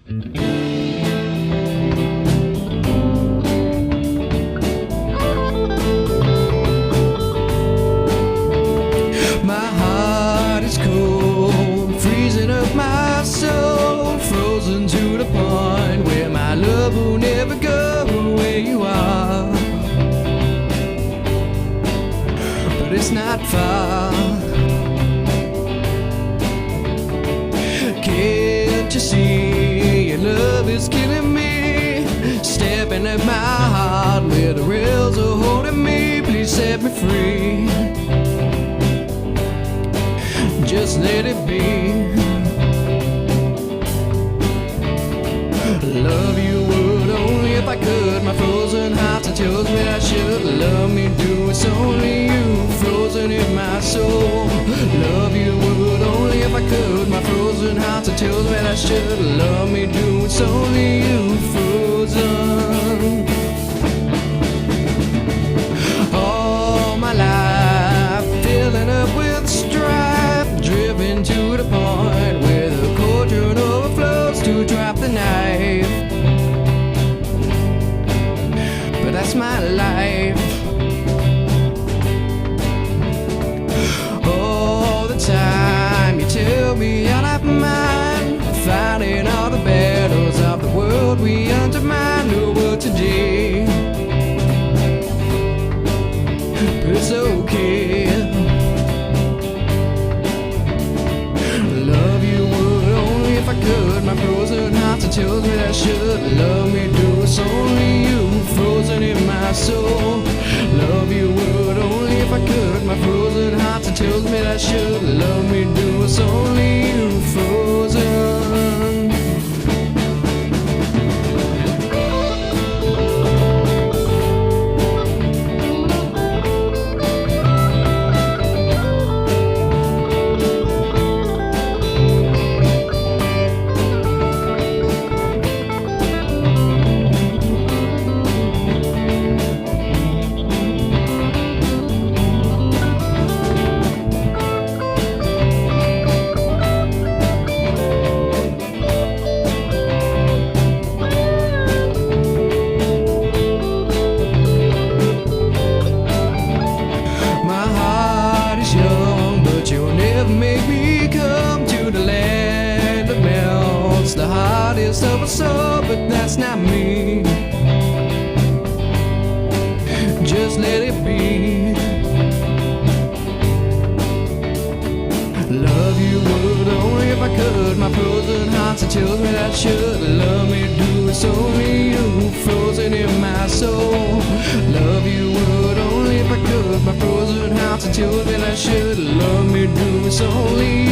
My heart is cold, freezing up my soul, frozen to the point where my love will never go where you are. But it's not far. Can't you see your love is killing me, stabbing at my heart where the rails are holding me. Please set me free, just let it be. Love you would only if I could. My frozen heart tells me I should. Love me do, it's only you, frozen in my soul. Love you would only if I could. My frozen heart tells me I should. Love me do, it's only you, frozen. All my life filling up with strife, driven to the point where the cauldron overflows to drop the knife. But that's my life. All the time you tell me I'm not mine, fighting all the battles of the world we undermine. No word today, but it's okay. Love you would only if I could. My frozen heart tells me that I should. Love me do, it's only you, frozen in my soul. Love you would only if I could. My frozen heart tells me that I should. Love me do, it's only you, frozen. Make me come to the land that melts the hardest of us all, but that's not me. Just let it be. Love you would only if I could. My frozen heart tells me that I should. Love me do, it's only you, frozen in my soul. Love you would only if I could. My frozen heart tells me that I should. Love me do, it's only you.